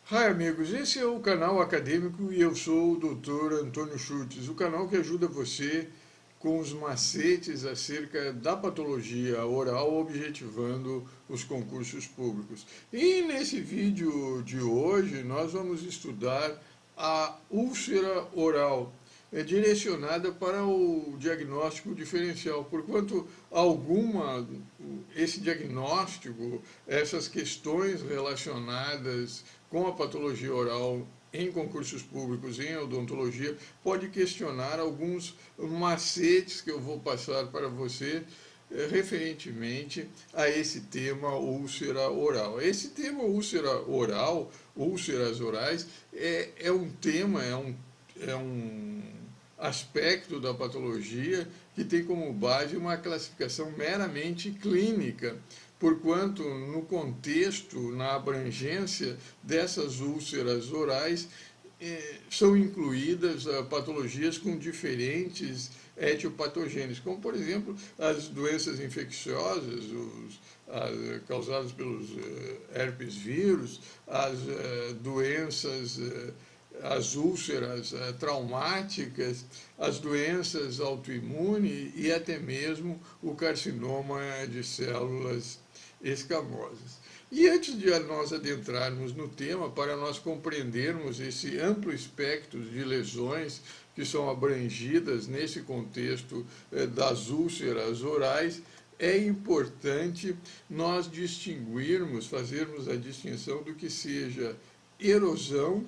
Hi amigos, esse é o canal acadêmico e eu sou o Dr. Antônio Schultz, o canal que ajuda você com os macetes acerca da patologia oral, objetivando os concursos públicos. E nesse vídeo de hoje nós vamos estudar a úlcera oral, direcionada para o diagnóstico diferencial, porquanto esse diagnóstico, essas questões relacionadas com a patologia oral em concursos públicos, em odontologia, pode questionar alguns macetes que eu vou passar para você referentemente a esse tema úlcera oral. Esse tema úlcera oral, úlceras orais, é um tema, é um aspecto da patologia que tem como base uma classificação meramente clínica, porquanto no contexto, na abrangência dessas úlceras orais, são incluídas patologias com diferentes etiopatogênios, como por exemplo as doenças infecciosas, causadas pelos herpes vírus, as doenças as úlceras traumáticas, as doenças autoimunes e até mesmo o carcinoma de células escamosas. E antes de nós adentrarmos no tema, para nós compreendermos esse amplo espectro de lesões que são abrangidas nesse contexto das úlceras orais, é importante nós distinguirmos, fazermos a distinção do que seja erosão,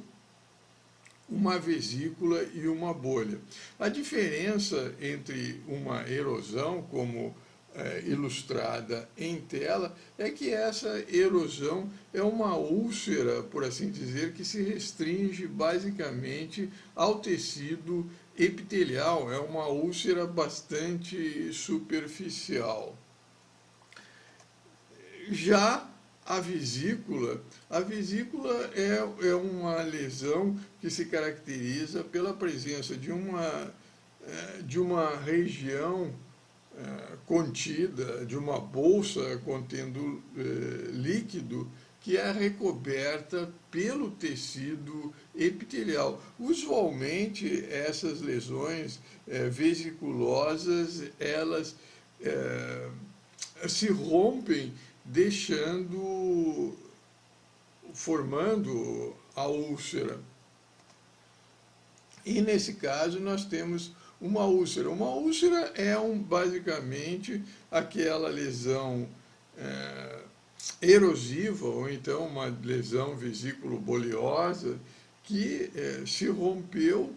uma vesícula e uma bolha. A diferença entre uma erosão, como ilustrada em tela, é que essa erosão é uma úlcera, por assim dizer, que se restringe basicamente ao tecido epitelial, é uma úlcera bastante superficial. Já a vesícula é uma lesão que se caracteriza pela presença de uma região contida, de uma bolsa contendo líquido, que é recoberta pelo tecido epitelial. Usualmente, essas lesões vesiculosas, elas se rompem formando a úlcera. E nesse caso nós temos uma úlcera. Uma úlcera é basicamente aquela lesão erosiva, ou então uma lesão vesículo-boliosa, que se rompeu,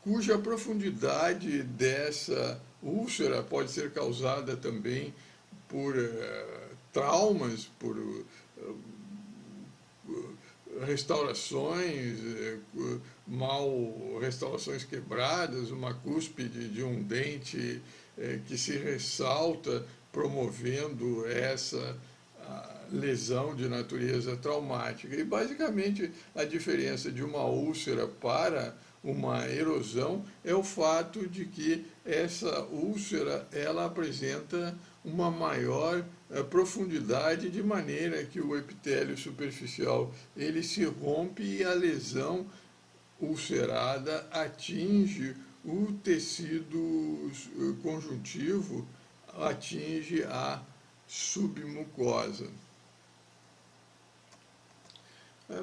cuja profundidade dessa úlcera pode ser causada também por traumas, por restaurações, restaurações quebradas, uma cúspide de um dente que se ressalta, promovendo essa lesão de natureza traumática. E basicamente a diferença de uma úlcera para uma erosão é o fato de que essa úlcera ela apresenta uma maior profundidade, de maneira que o epitélio superficial ele se rompe e a lesão ulcerada atinge o tecido conjuntivo, atinge a submucosa.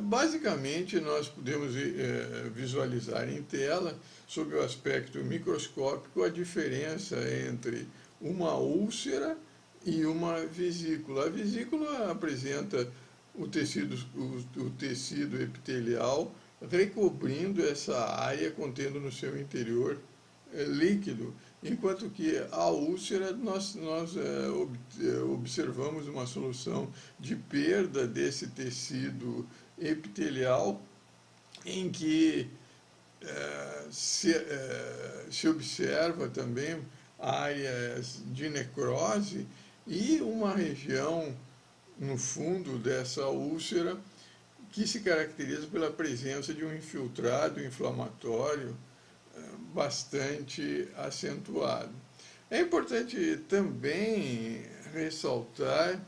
Basicamente, nós podemos visualizar em tela, sob o aspecto microscópico, a diferença entre uma úlcera e uma vesícula. A vesícula apresenta o tecido epitelial recobrindo essa área, contendo no seu interior líquido, enquanto que a úlcera nós observamos uma solução de perda desse tecido epitelial, em que se observa também áreas de necrose e uma região no fundo dessa úlcera que se caracteriza pela presença de um infiltrado inflamatório bastante acentuado. É importante também ressaltar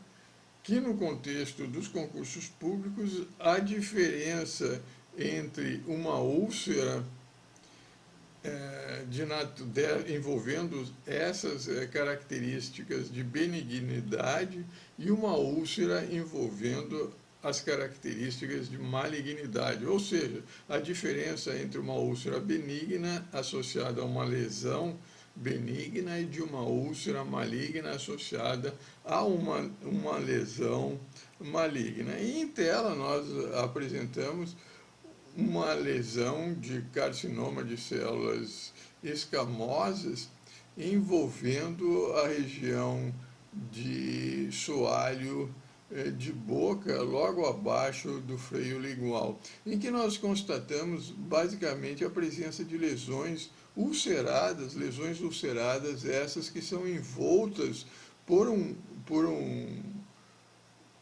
que no contexto dos concursos públicos a diferença entre uma úlcera envolvendo essas características de benignidade e uma úlcera envolvendo as características de malignidade, ou seja, a diferença entre uma úlcera benigna associada a uma lesão benigna e de uma úlcera maligna associada a uma lesão maligna. E em tela nós apresentamos uma lesão de carcinoma de células escamosas envolvendo a região de soalho de boca, logo abaixo do freio lingual, em que nós constatamos basicamente a presença de lesões ulceradas essas que são envoltas por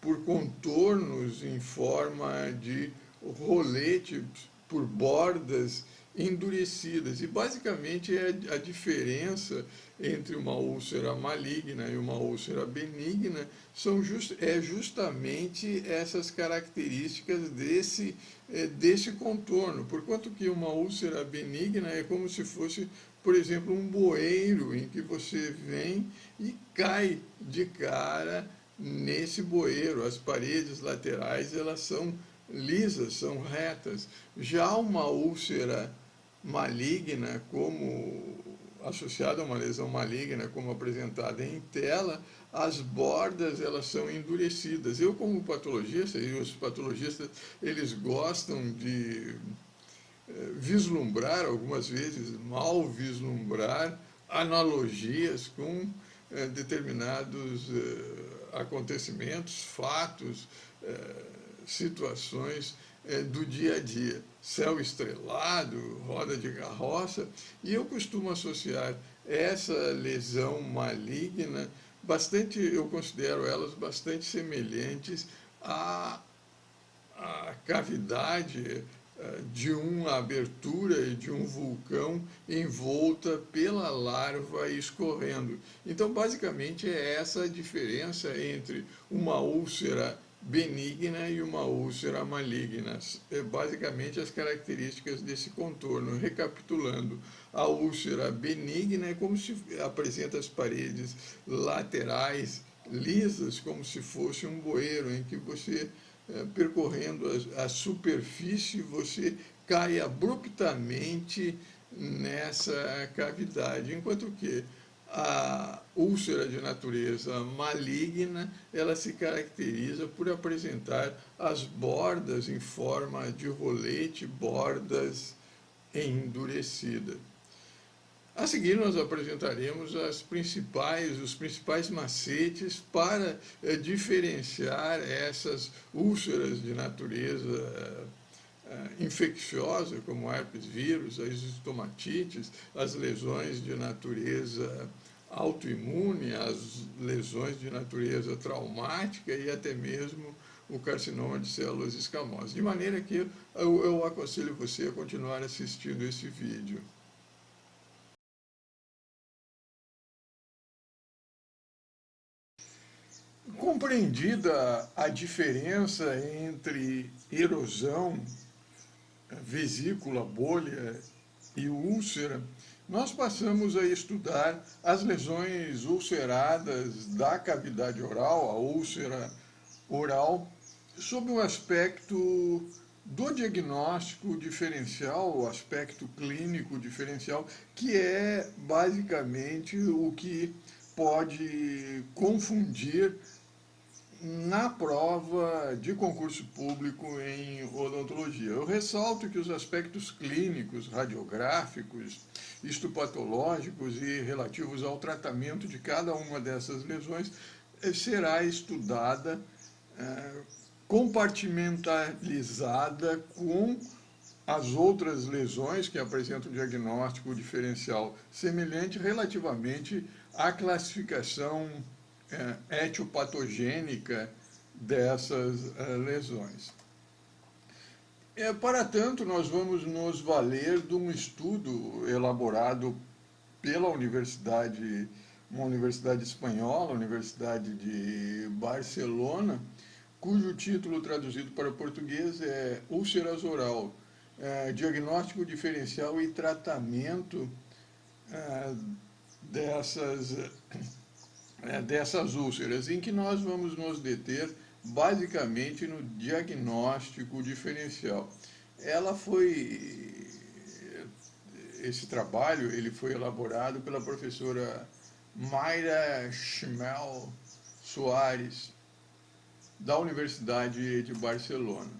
por contornos em forma de rolete, por bordas endurecidas. E basicamente a diferença entre uma úlcera maligna e uma úlcera benigna é justamente essas características desse contorno, porquanto que uma úlcera benigna é como se fosse, por exemplo, um bueiro em que você vem e cai de cara nesse bueiro. As paredes laterais elas são lisas, são retas. Já uma úlcera maligna, como associada a uma lesão maligna, como apresentada em tela, as bordas elas são endurecidas. Eu, como patologista, e os patologistas eles gostam de vislumbrar, algumas vezes mal vislumbrar, analogias com determinados acontecimentos, fatos, situações do dia a dia. Céu estrelado, roda de carroça, e eu costumo associar essa lesão maligna eu considero elas bastante semelhantes à cavidade de uma abertura de um vulcão envolta pela larva escorrendo. Então, basicamente, é essa a diferença entre uma úlcera benigna e uma úlcera maligna. Basicamente, as características desse contorno. Recapitulando, a úlcera benigna é como se apresenta as paredes laterais lisas, como se fosse um bueiro, em que você percorrendo a superfície, você cai abruptamente nessa cavidade, enquanto que a úlcera de natureza maligna, ela se caracteriza por apresentar as bordas em forma de rolete, bordas endurecidas. A seguir, nós apresentaremos os principais macetes para diferenciar essas úlceras de natureza infecciosa, como herpes vírus, as estomatites, as lesões de natureza autoimune, as lesões de natureza traumática e até mesmo o carcinoma de células escamosas. De maneira que eu aconselho você a continuar assistindo esse vídeo. Compreendida a diferença entre erosão, vesícula, bolha e úlcera, nós passamos a estudar as lesões ulceradas da cavidade oral, a úlcera oral, sob o aspecto do diagnóstico diferencial, o aspecto clínico diferencial, que é basicamente o que pode confundir na prova de concurso público em odontologia. Eu ressalto que os aspectos clínicos, radiográficos, histopatológicos e relativos ao tratamento de cada uma dessas lesões será estudada compartimentalizada com as outras lesões que apresentam diagnóstico diferencial semelhante relativamente à classificação etiopatogênica dessas lesões. Para tanto, nós vamos nos valer de um estudo elaborado pela Universidade uma universidade espanhola, a Universidade de Barcelona, cujo título traduzido para o português é Úlceras Oral, diagnóstico diferencial e tratamento eh, dessas úlceras, em que nós vamos nos deter basicamente no diagnóstico diferencial. Ela foi, esse trabalho ele foi elaborado pela professora Mayra Schmel Soares, da Universidade de Barcelona.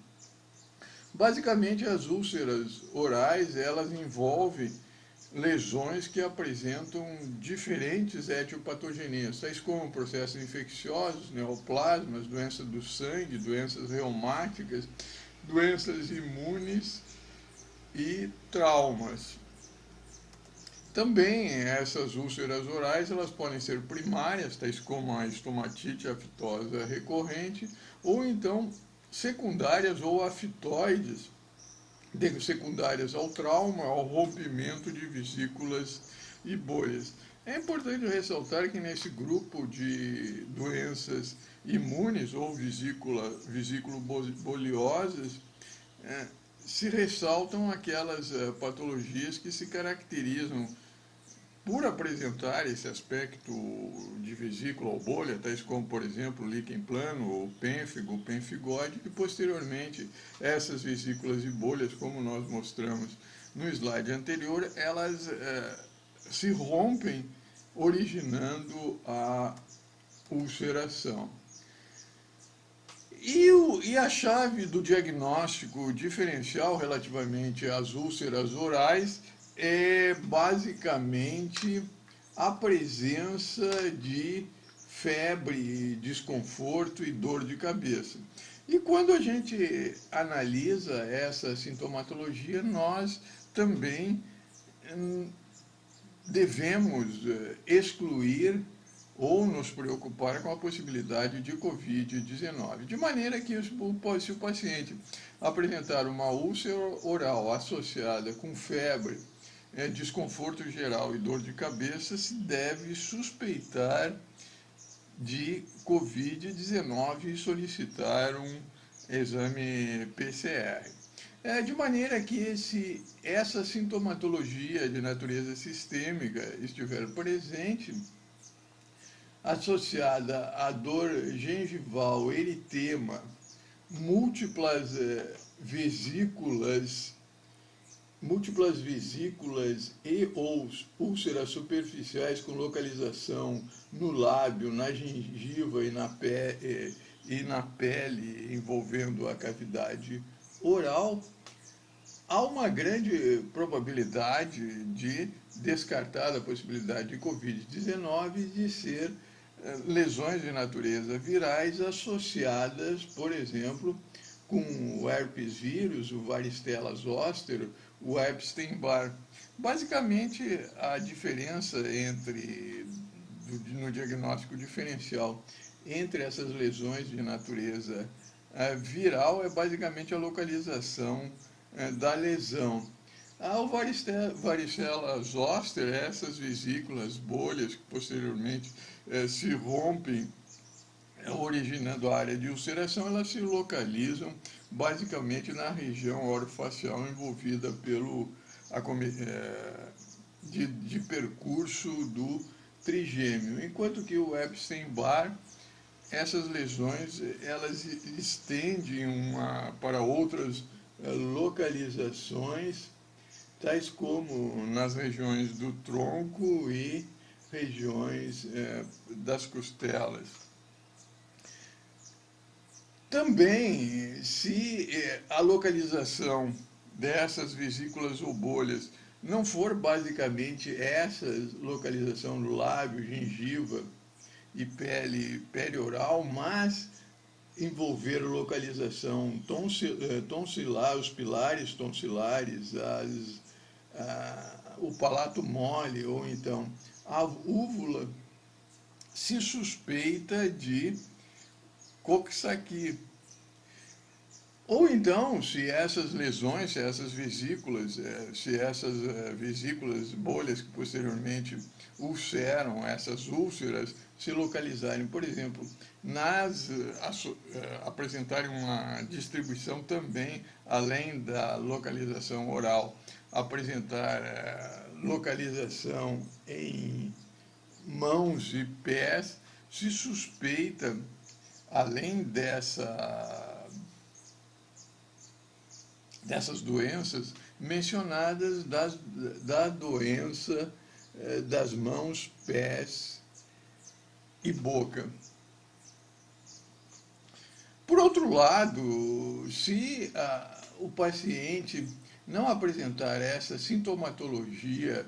Basicamente, as úlceras orais, elas envolvem lesões que apresentam diferentes etiopatogenias, tais como processos infecciosos, neoplasmas, doenças do sangue, doenças reumáticas, doenças imunes e traumas. Também essas úlceras orais elas podem ser primárias, tais como a estomatite aftosa recorrente, ou então secundárias ou aftoides, secundárias ao trauma, ao rompimento de vesículas e bolhas. É importante ressaltar que nesse grupo de doenças imunes ou vesículo-boliosas, é, se ressaltam aquelas patologias que se caracterizam por apresentar esse aspecto de vesícula ou bolha, tais como, por exemplo, o líquen plano, ou pênfigo, o pemphigoide, e posteriormente essas vesículas e bolhas, como nós mostramos no slide anterior, elas se rompem, originando a ulceração. E a chave do diagnóstico diferencial relativamente às úlceras orais é basicamente a presença de febre, desconforto e dor de cabeça. E quando a gente analisa essa sintomatologia, nós também devemos excluir ou nos preocupar com a possibilidade de Covid-19. De maneira que, se o paciente apresentar uma úlcera oral associada com febre, desconforto geral e dor de cabeça, se deve suspeitar de Covid-19 e solicitar um exame PCR. De maneira que, se essa sintomatologia de natureza sistêmica estiver presente, associada à dor gengival, eritema, múltiplas vesículas e ou úlceras superficiais com localização no lábio, na gengiva e na pele envolvendo a cavidade oral, há uma grande probabilidade de descartar a possibilidade de Covid-19 de ser lesões de natureza virais associadas, por exemplo, com o herpes vírus, o varicela zoster, o Epstein-Barr. Basicamente, a diferença no diagnóstico diferencial entre essas lesões de natureza viral é basicamente a localização da lesão. O varicela zoster, essas vesículas, bolhas que posteriormente se rompem, originando a área de ulceração, elas se localizam basicamente na região orofacial envolvida pelo de percurso do trigêmeo, enquanto que o Epstein-Barr, essas lesões elas estendem para outras localizações, tais como nas regiões do tronco e regiões das costelas. Também, se a localização dessas vesículas ou bolhas não for basicamente essa localização do lábio, gengiva e pele perioral, mas envolver localização tonsilar, os pilares tonsilares, o palato mole ou então a úvula, se suspeita de Coxsackie. Ou então, se essas lesões, se essas vesículas, bolhas que posteriormente ulceram, essas úlceras, se localizarem, por exemplo, apresentarem uma distribuição também, além da localização oral, apresentar localização em mãos e pés, se suspeita, além dessas doenças mencionadas da doença das mãos, pés e boca. Por outro lado, se o paciente não apresentar essa sintomatologia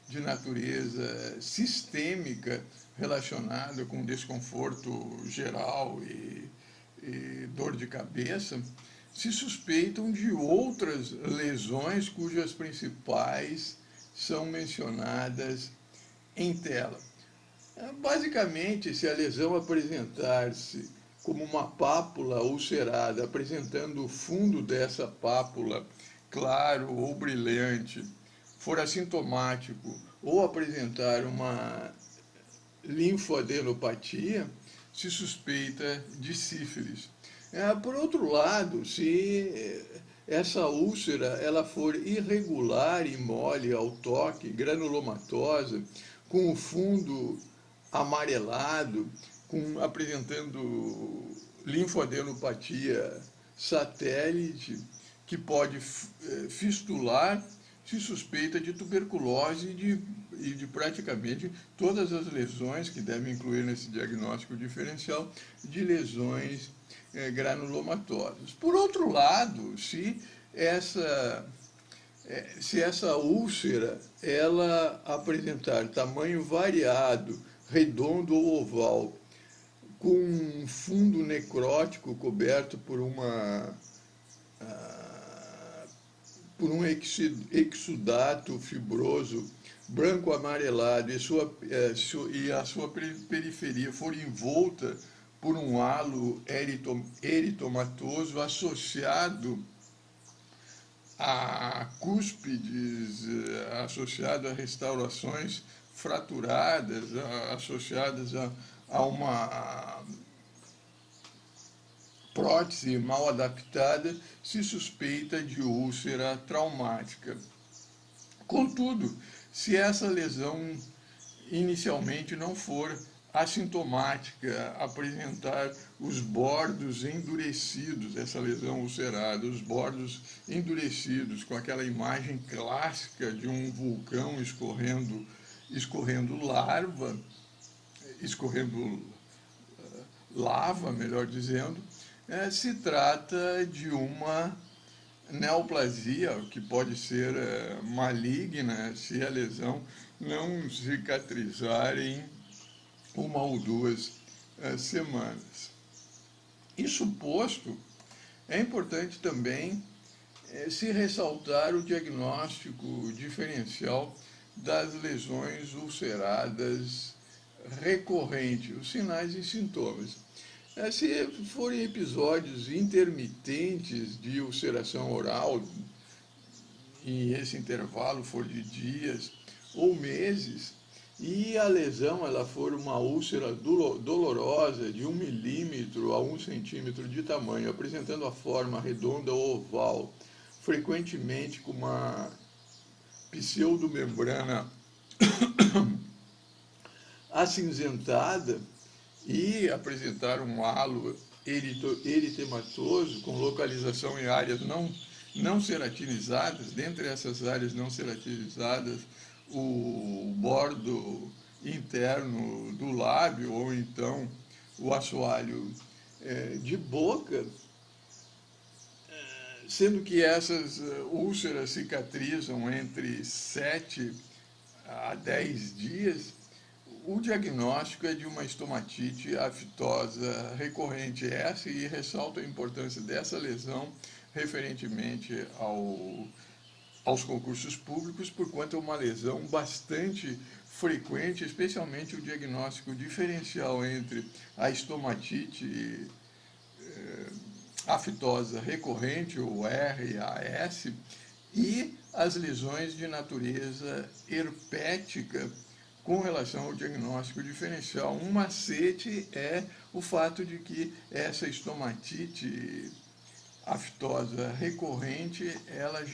de natureza sistêmica relacionada com desconforto geral e dor de cabeça, se suspeitam de outras lesões cujas principais são mencionadas em tela. Basicamente, se a lesão apresentar-se como uma pápula ulcerada, apresentando o fundo dessa pápula claro ou brilhante, for assintomático ou apresentar uma linfoadenopatia, se suspeita de sífilis. Por outro lado, se essa úlcera ela for irregular e mole ao toque, granulomatosa, com o fundo amarelado, apresentando linfoadenopatia satélite, que pode fistular, se suspeita de tuberculose e de praticamente todas as lesões que devem incluir nesse diagnóstico diferencial de lesões granulomatosas. Por outro lado, se essa úlcera ela apresentar tamanho variado, redondo ou oval, com um fundo necrótico coberto por um exudato fibroso branco amarelado e a sua periferia for envolta por um halo eritomatoso associado a cúspides, associado a restaurações fraturadas, associadas a uma prótese mal adaptada, se suspeita de úlcera traumática. Contudo, se essa lesão inicialmente não for assintomática, apresentar os bordos endurecidos, essa lesão ulcerada, os bordos endurecidos, com aquela imagem clássica de um vulcão escorrendo lava, melhor dizendo, se trata de uma neoplasia, que pode ser maligna se a lesão não cicatrizar em 1 ou 2 semanas. Isso posto, é importante também se ressaltar o diagnóstico diferencial das lesões ulceradas recorrentes, os sinais e sintomas. Se forem episódios intermitentes de ulceração oral, e esse intervalo for de dias ou meses, e a lesão ela for uma úlcera dolorosa de 1 milímetro a 1 centímetro de tamanho, apresentando a forma redonda ou oval, frequentemente com uma pseudomembrana acinzentada, e apresentar um halo eritematoso com localização em áreas não ceratinizadas. Dentre essas áreas não ceratinizadas, o bordo interno do lábio, ou então o assoalho de boca, sendo que essas úlceras cicatrizam entre 7 a 10 dias, o diagnóstico é de uma estomatite aftosa recorrente. E ressalto a importância dessa lesão referentemente aos concursos públicos, porquanto é uma lesão bastante frequente, especialmente o diagnóstico diferencial entre a estomatite aftosa recorrente, ou RAS, e as lesões de natureza herpética com relação ao diagnóstico diferencial. Um macete é o fato de que essa estomatite aftosa recorrente, ela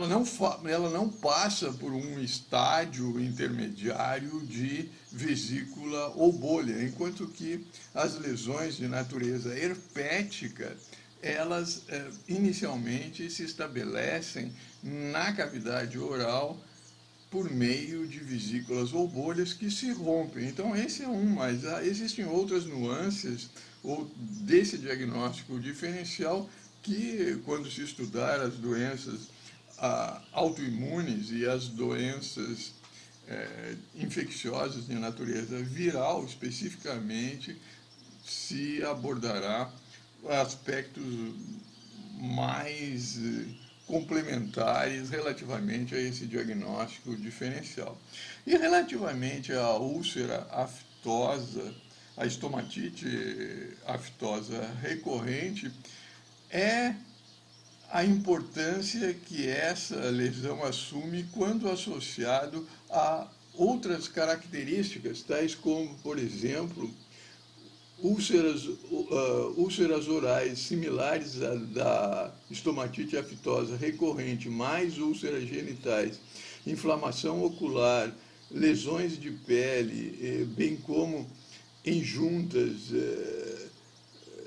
não passa por um estágio intermediário de vesícula ou bolha, enquanto que as lesões de natureza herpética, elas inicialmente se estabelecem na cavidade oral por meio de vesículas ou bolhas que se rompem. Então esse é um, mas existem outras nuances desse diagnóstico diferencial que, quando se estudar as doenças autoimunes e as doenças infecciosas de natureza viral, especificamente, se abordará aspectos mais complementares relativamente a esse diagnóstico diferencial. E relativamente à úlcera aftosa, a estomatite aftosa recorrente, é a importância que essa lesão assume quando associado a outras características, tais como, por exemplo, úlceras orais similares à da estomatite aftosa recorrente, mais úlceras genitais, inflamação ocular, lesões de pele, bem como em juntas,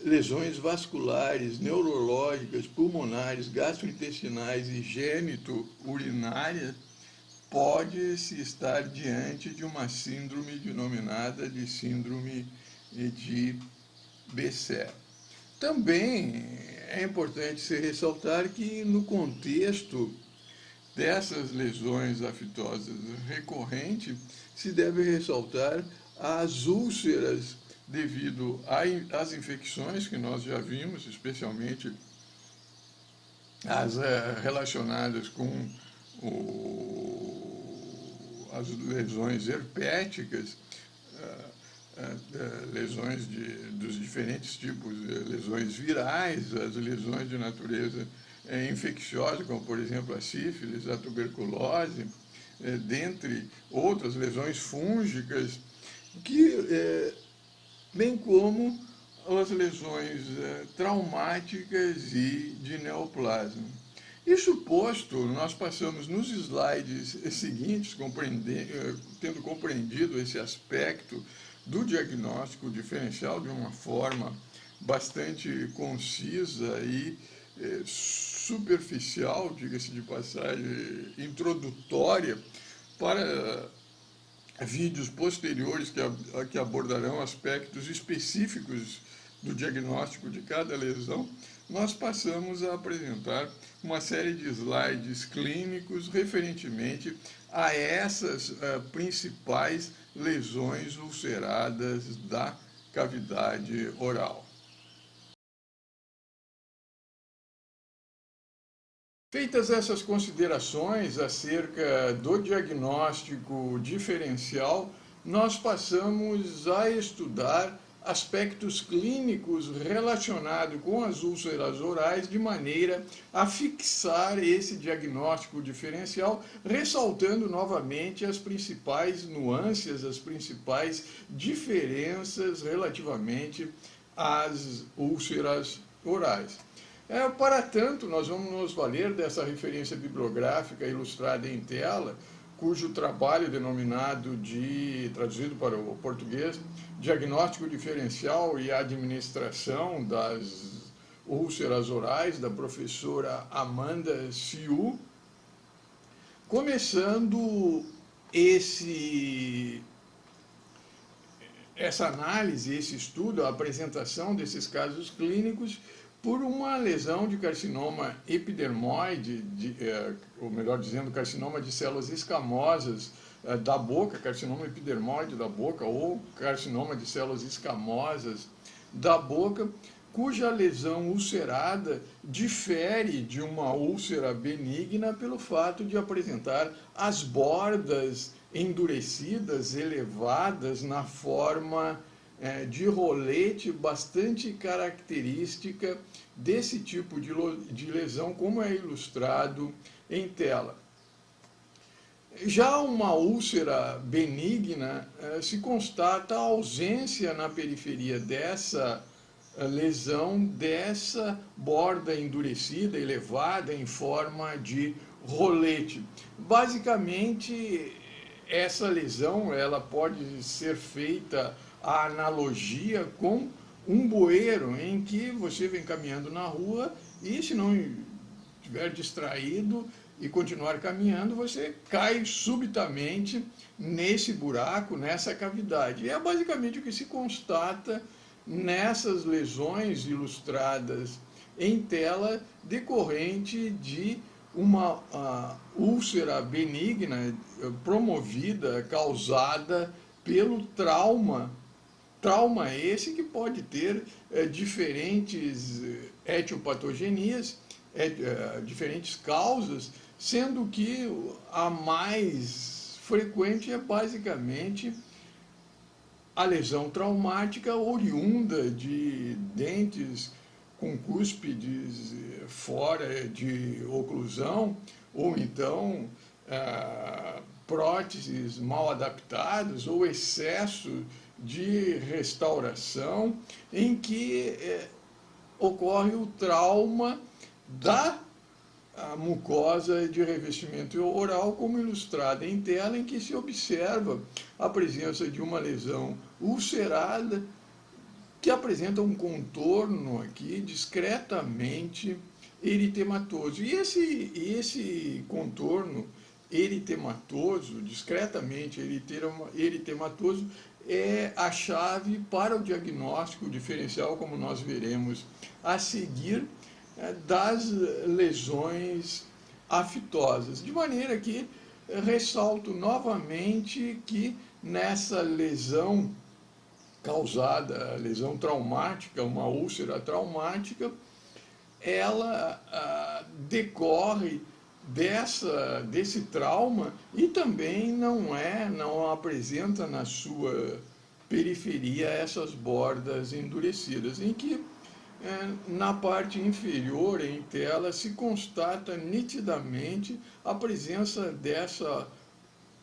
lesões vasculares, neurológicas, pulmonares, gastrointestinais e gênito-urinárias, pode-se estar diante de uma síndrome denominada de síndrome de Bechet. Também é importante se ressaltar que, no contexto dessas lesões aftosas recorrentes, se deve ressaltar as úlceras devido às infecções que nós já vimos, especialmente as relacionadas com as lesões herpéticas, lesões dos diferentes tipos, lesões virais, as lesões de natureza infecciosa, como por exemplo a sífilis, a tuberculose, dentre outras lesões fúngicas, bem como as lesões traumáticas e de neoplasma. Isso posto, nós passamos nos slides seguintes, tendo compreendido esse aspecto do diagnóstico diferencial de uma forma bastante concisa e superficial, diga-se de passagem, introdutória, para vídeos posteriores que abordarão aspectos específicos do diagnóstico de cada lesão, nós passamos a apresentar uma série de slides clínicos referentemente a essas principais lesões ulceradas da cavidade oral. Feitas essas considerações acerca do diagnóstico diferencial, nós passamos a estudar aspectos clínicos relacionados com as úlceras orais de maneira a fixar esse diagnóstico diferencial, ressaltando novamente as principais nuances, as principais diferenças relativamente às úlceras orais. Para tanto, nós vamos nos valer dessa referência bibliográfica ilustrada em tela, cujo trabalho denominado traduzido para o português, Diagnóstico Diferencial e Administração das Úlceras Orais, da professora Amanda Siu, começando essa análise, esse estudo, a apresentação desses casos clínicos por uma lesão de carcinoma epidermoide, ou melhor dizendo, carcinoma de células escamosas da boca, carcinoma epidermoide da boca, ou carcinoma de células escamosas da boca, cuja lesão ulcerada difere de uma úlcera benigna pelo fato de apresentar as bordas endurecidas, elevadas na forma de rolete bastante característica desse tipo de lesão, como é ilustrado em tela. Já uma úlcera benigna, se constata a ausência na periferia dessa lesão, dessa borda endurecida, elevada em forma de rolete. Basicamente, essa lesão ela pode ser feita a analogia com um bueiro em que você vem caminhando na rua e, se não estiver distraído e continuar caminhando, você cai subitamente nesse buraco, nessa cavidade. E é basicamente o que se constata nessas lesões ilustradas em tela decorrente de uma úlcera benigna promovida, causada pelo trauma. Trauma esse que pode ter diferentes etiopatogenias, diferentes causas, sendo que a mais frequente é basicamente a lesão traumática oriunda de dentes com cúspides fora de oclusão, ou então próteses mal adaptadas, ou excesso de restauração, em que ocorre o trauma da mucosa de revestimento oral, como ilustrada em tela, em que se observa a presença de uma lesão ulcerada que apresenta um contorno aqui discretamente eritematoso. E esse contorno eritematoso, discretamente eritematoso, é a chave para o diagnóstico diferencial, como nós veremos a seguir, das lesões aftosas. De maneira que ressalto novamente que nessa lesão causada, lesão traumática, uma úlcera traumática, ela decorre desse trauma e também não apresenta na sua periferia essas bordas endurecidas, em que na parte inferior em tela se constata nitidamente a presença dessa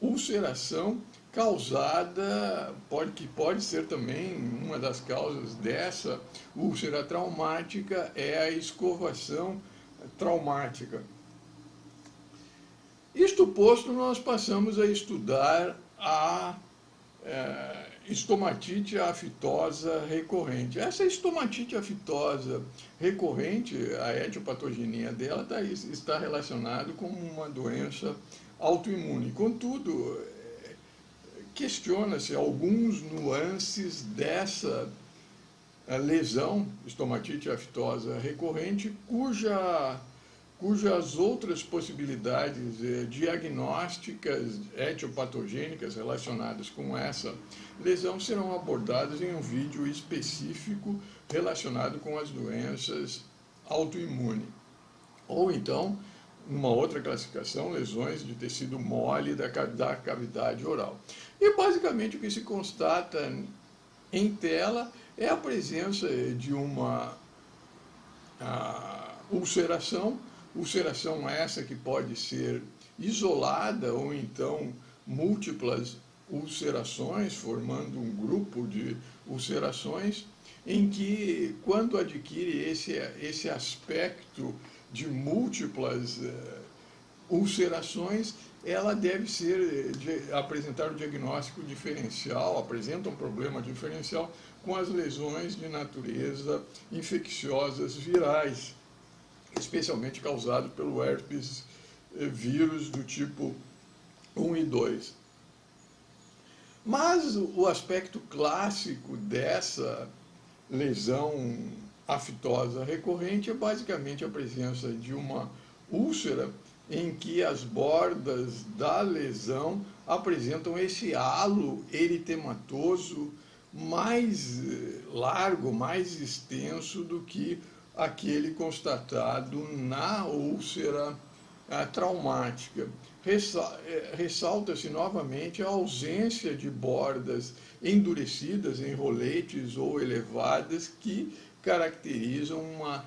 ulceração causada, que pode ser também uma das causas dessa úlcera traumática, é a escovação traumática. Isto posto, nós passamos a estudar a estomatite aftosa recorrente. Essa estomatite aftosa recorrente, a etiopatogenia dela está relacionada com uma doença autoimune. Contudo, questiona-se alguns nuances dessa lesão, estomatite aftosa recorrente, cujas outras possibilidades diagnósticas etiopatogênicas relacionadas com essa lesão serão abordadas em um vídeo específico relacionado com as doenças autoimunes. Ou então, uma outra classificação, lesões de tecido mole da cavidade oral. E basicamente o que se constata em tela é a presença de uma ulceração essa que pode ser isolada ou então múltiplas ulcerações, formando um grupo de ulcerações, em que, quando adquire esse aspecto de múltiplas ulcerações, ela deve apresentar o diagnóstico diferencial, apresenta um problema diferencial com as lesões de natureza infecciosas virais, especialmente causado pelo herpes vírus do tipo 1 e 2. Mas o aspecto clássico dessa lesão aftosa recorrente é basicamente a presença de uma úlcera em que as bordas da lesão apresentam esse halo eritematoso mais largo, mais extenso do que aquele constatado na úlcera traumática. Ressalta-se novamente a ausência de bordas endurecidas em roletes ou elevadas que caracterizam uma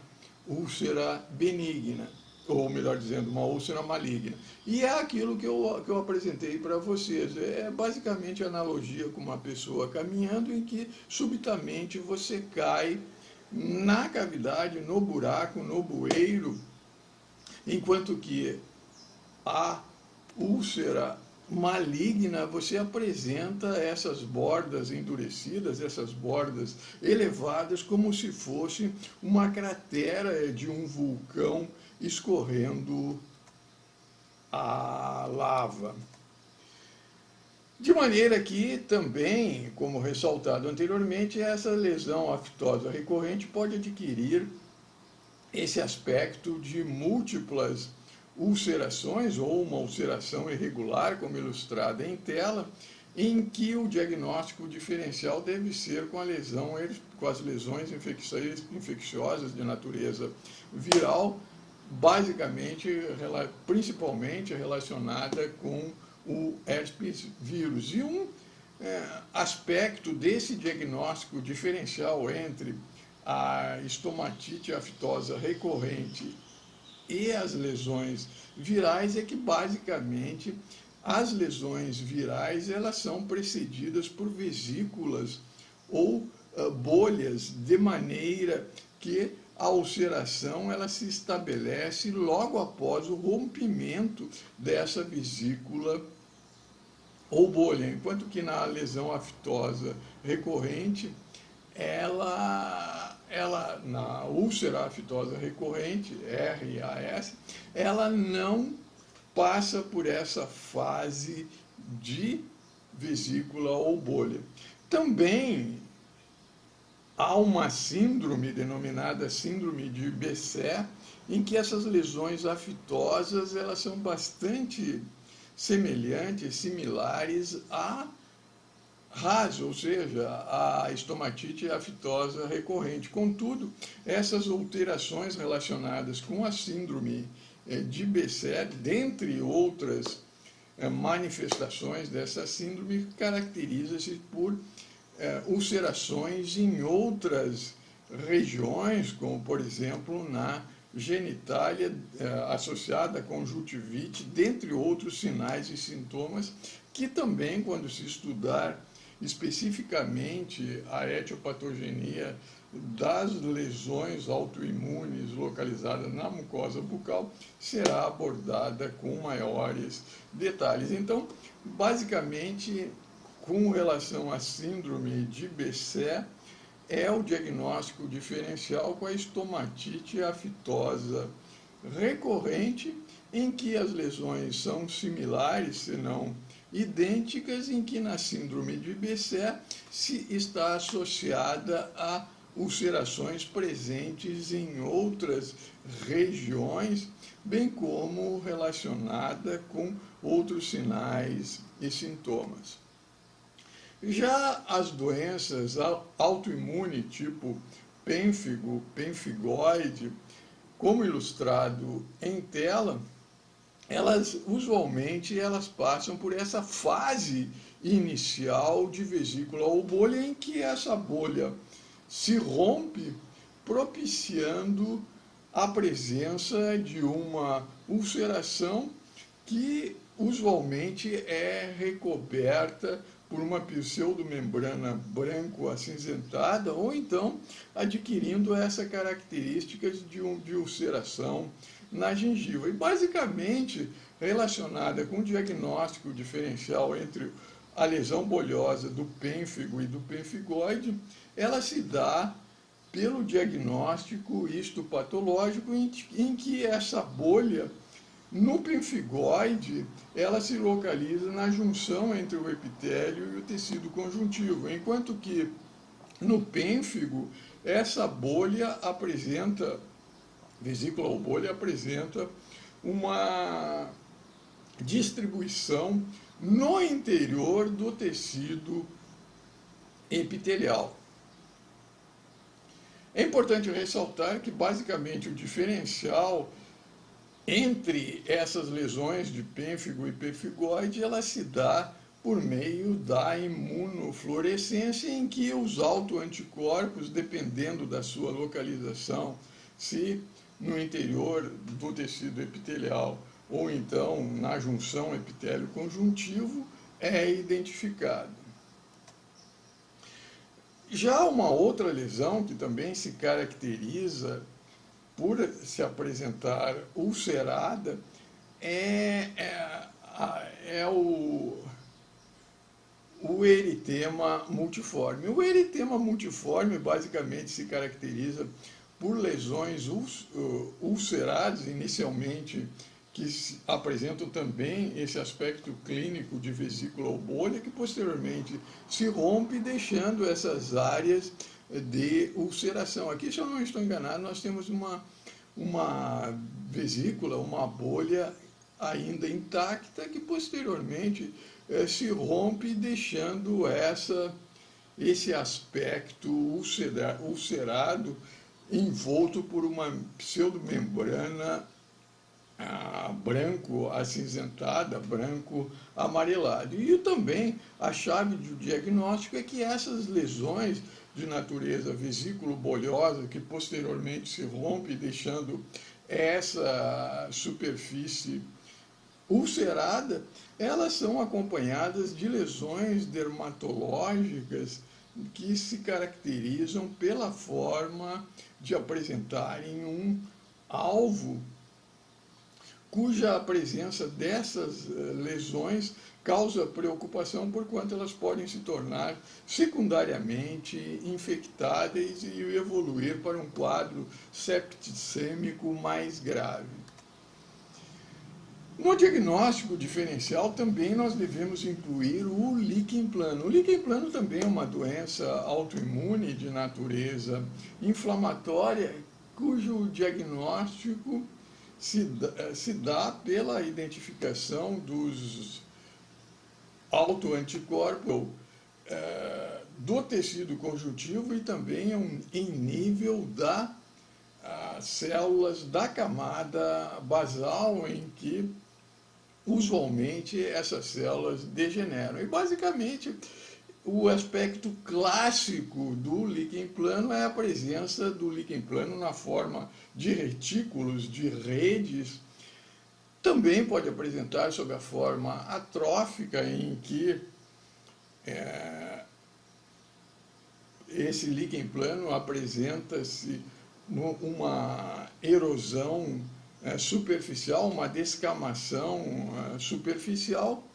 úlcera benigna, ou melhor dizendo, uma úlcera maligna. E é aquilo que eu apresentei para vocês. É basicamente a analogia com uma pessoa caminhando em que subitamente você cai na cavidade, no buraco, no bueiro, enquanto que a úlcera maligna, você apresenta essas bordas endurecidas, essas bordas elevadas, como se fosse uma cratera de um vulcão escorrendo a lava. De maneira que também, como ressaltado anteriormente, essa lesão aftosa recorrente pode adquirir esse aspecto de múltiplas ulcerações ou uma ulceração irregular, como ilustrada em tela, em que o diagnóstico diferencial deve ser com as lesões infecciosas de natureza viral, basicamente, principalmente relacionada com o herpes vírus. E um aspecto desse diagnóstico diferencial entre a estomatite aftosa recorrente e as lesões virais é que, basicamente, as lesões virais elas são precedidas por vesículas ou bolhas, de maneira que a ulceração ela se estabelece logo após o rompimento dessa vesícula ou bolha, enquanto que na lesão aftosa recorrente, na úlcera aftosa recorrente, RAS, ela não passa por essa fase de vesícula ou bolha. Também há uma síndrome denominada síndrome de Besset, em que essas lesões afitosas elas são bastante semelhantes, similares a RAS, ou seja, a estomatite aftosa recorrente. Contudo, essas alterações relacionadas com a síndrome de Besset, dentre outras manifestações dessa síndrome, caracteriza-se por ulcerações em outras regiões, como por exemplo na genitália associada à conjuntivite, dentre outros sinais e sintomas que também, quando se estudar especificamente a etiopatogenia das lesões autoimunes localizadas na mucosa bucal, será abordada com maiores detalhes. Então, basicamente, com relação à síndrome de Besset, é o diagnóstico diferencial com a estomatite aftosa recorrente, em que as lesões são similares, se não idênticas, em que na síndrome de Besset se está associada a ulcerações presentes em outras regiões, bem como relacionada com outros sinais e sintomas. Já as doenças autoimunes, tipo pênfigo, pemfigoide, como ilustrado em tela, usualmente passam por essa fase inicial de vesícula ou bolha, em que essa bolha se rompe, propiciando a presença de uma ulceração que usualmente é recoberta por uma pseudomembrana branco-acinzentada, ou então adquirindo essa característica de ulceração na gengiva. E basicamente relacionada com o diagnóstico diferencial entre a lesão bolhosa do pênfigo e do pemfigoide, ela se dá pelo diagnóstico histopatológico em que essa bolha no pemfigoide, ela se localiza na junção entre o epitélio e o tecido conjuntivo, enquanto que no pênfigo, essa bolha apresenta, vesícula ou bolha apresenta uma distribuição no interior do tecido epitelial. É importante ressaltar que, basicamente, o diferencial Entre essas lesões de pênfigo e pemphigoide, ela se dá por meio da imunofluorescência, em que os autoanticorpos, dependendo da sua localização, se no interior do tecido epitelial ou então na junção epitélio-conjuntivo, é identificado. Já uma outra lesão que também se caracteriza por se apresentar ulcerada é o eritema multiforme. O eritema multiforme basicamente se caracteriza por lesões ulceradas, inicialmente, que apresentam também esse aspecto clínico de vesícula ou bolha, que posteriormente se rompe, deixando essas áreas de ulceração. Aqui, se eu não estou enganado, nós temos uma vesícula, uma bolha ainda intacta, que posteriormente se rompe, deixando esse aspecto ulcerado envolto por uma pseudomembrana branco acinzentada, branco amarelado. E também a chave do diagnóstico é que essas lesões de natureza vesículo-bolhosa, que posteriormente se rompe, deixando essa superfície ulcerada, elas são acompanhadas de lesões dermatológicas que se caracterizam pela forma de apresentarem um alvo cuja presença dessas lesões causa preocupação, porquanto elas podem se tornar secundariamente infectadas e evoluir para um quadro septicêmico mais grave. No diagnóstico diferencial também nós devemos incluir o líquen plano. O líquen plano também é uma doença autoimune de natureza inflamatória, cujo diagnóstico se dá pela identificação dos autoanticorpos do tecido conjuntivo e também em nível das células da camada basal, em que usualmente essas células degeneram. E basicamente o aspecto clássico do líquen plano é a presença do líquen plano na forma de retículos, de redes. Também pode apresentar sob a forma atrófica, em que esse líquen plano apresenta-se uma erosão superficial, uma descamação superficial,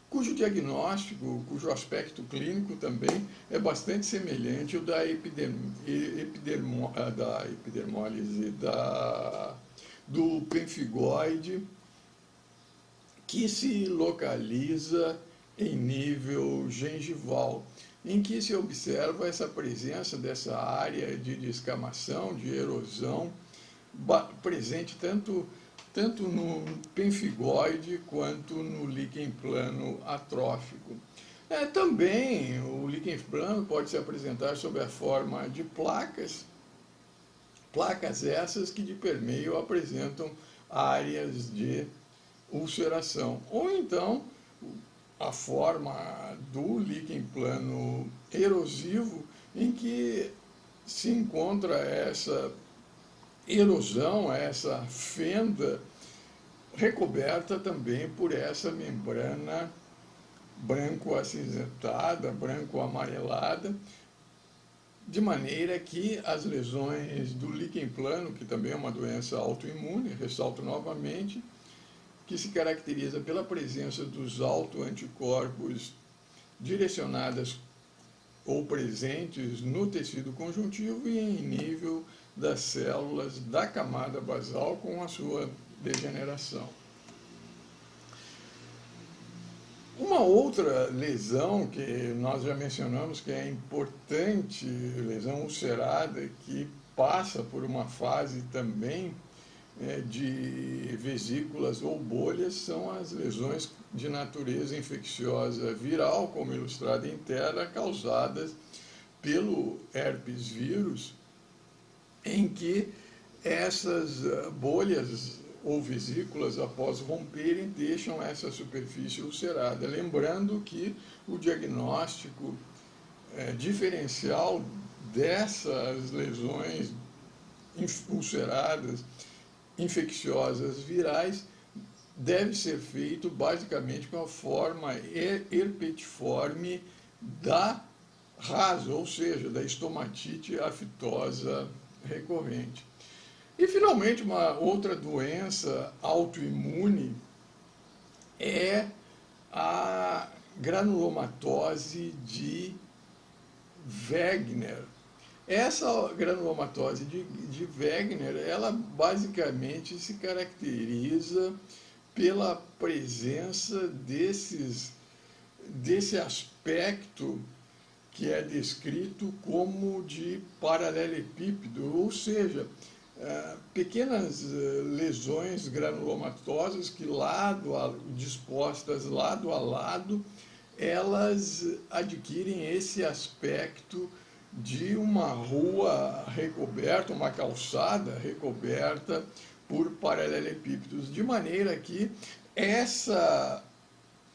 cujo diagnóstico, cujo aspecto clínico também é bastante semelhante ao da epidermólise do pemphigoide, que se localiza em nível gengival, em que se observa essa presença dessa área de descamação, de erosão, presente tanto no pemphigoide quanto no líquen plano atrófico. Também o líquen plano pode se apresentar sob a forma de placas essas que de permeio apresentam áreas de ulceração. Ou então a forma do líquen plano erosivo, em que se encontra essa erosão, essa fenda recoberta também por essa membrana branco-acinzentada, branco-amarelada, de maneira que as lesões do líquen plano, que também é uma doença autoimune, ressalto novamente, que se caracteriza pela presença dos autoanticorpos direcionadas ou presentes no tecido conjuntivo e em nível das células da camada basal com a sua degeneração. Uma outra lesão que nós já mencionamos, que é importante, lesão ulcerada, que passa por uma fase também de vesículas ou bolhas, são as lesões de natureza infecciosa viral, como ilustrado em tela, causadas pelo herpes vírus, em que essas bolhas ou vesículas, após romperem, deixam essa superfície ulcerada. Lembrando que o diagnóstico diferencial dessas lesões ulceradas, infecciosas, virais, deve ser feito basicamente com a forma herpetiforme da RAS, ou seja, da estomatite aftosa recorrente. E, finalmente, uma outra doença autoimune é a granulomatose de Wegener. Essa granulomatose de Wegener, ela basicamente se caracteriza pela presença desse aspecto que é descrito como de paralelepípedo, ou seja, pequenas lesões granulomatosas que dispostas lado a lado, elas adquirem esse aspecto de uma rua recoberta, uma calçada recoberta por paralelepípedos, de maneira que essa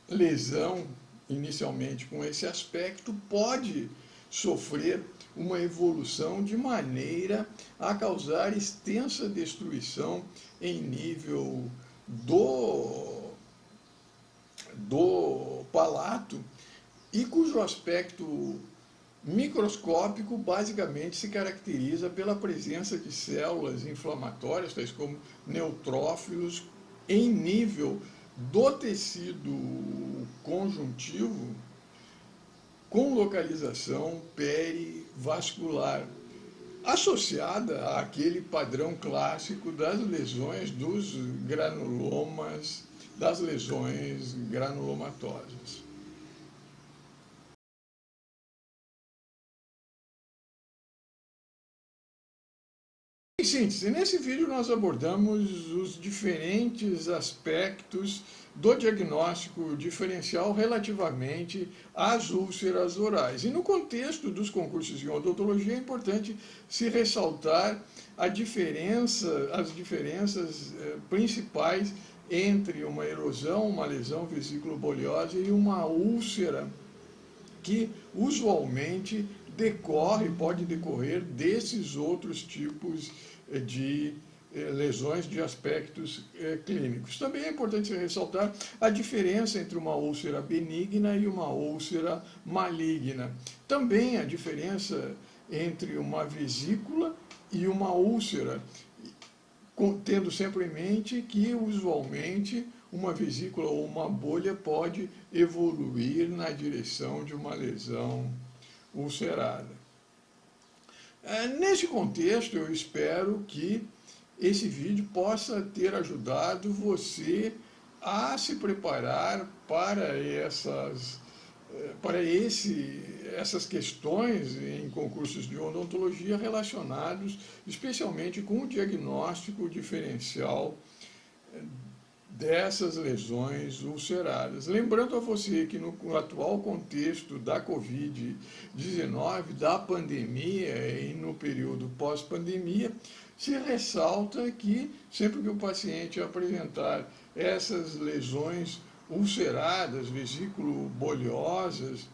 lesão, inicialmente com esse aspecto, pode sofrer uma evolução de maneira a causar extensa destruição em nível do palato e cujo aspecto microscópico basicamente se caracteriza pela presença de células inflamatórias, tais como neutrófilos, em nível do tecido conjuntivo, com localização perivascular, associada àquele padrão clássico das lesões dos granulomas, das lesões granulomatosas. Em síntese, nesse vídeo nós abordamos os diferentes aspectos do diagnóstico diferencial relativamente às úlceras orais. E no contexto dos concursos de odontologia é importante se ressaltar as diferenças principais entre uma erosão, uma lesão vesículo-boliosa e uma úlcera, que usualmente pode decorrer desses outros tipos de lesões de aspectos clínicos. Também é importante ressaltar a diferença entre uma úlcera benigna e uma úlcera maligna. Também a diferença entre uma vesícula e uma úlcera, tendo sempre em mente que, usualmente, uma vesícula ou uma bolha pode evoluir na direção de uma lesão ulcerada. Neste contexto, eu espero que esse vídeo possa ter ajudado você a se preparar para essas questões em concursos de odontologia relacionados especialmente com o diagnóstico diferencial dessas lesões ulceradas. Lembrando a você que no atual contexto da Covid-19, da pandemia e no período pós-pandemia, se ressalta que sempre que o paciente apresentar essas lesões ulceradas, vesículo-bolhosas,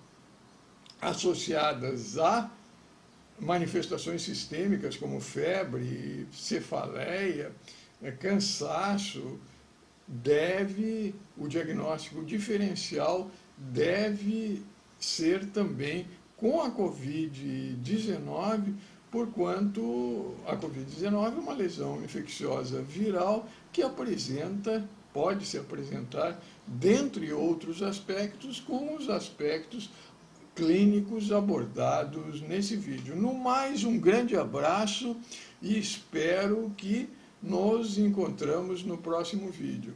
associadas a manifestações sistêmicas como febre, cefaleia, cansaço, o diagnóstico diferencial deve ser também com a Covid-19, porquanto a Covid-19 é uma lesão infecciosa viral que pode se apresentar, dentre outros aspectos, com os aspectos clínicos abordados nesse vídeo. No mais, um grande abraço e espero que nos encontramos no próximo vídeo.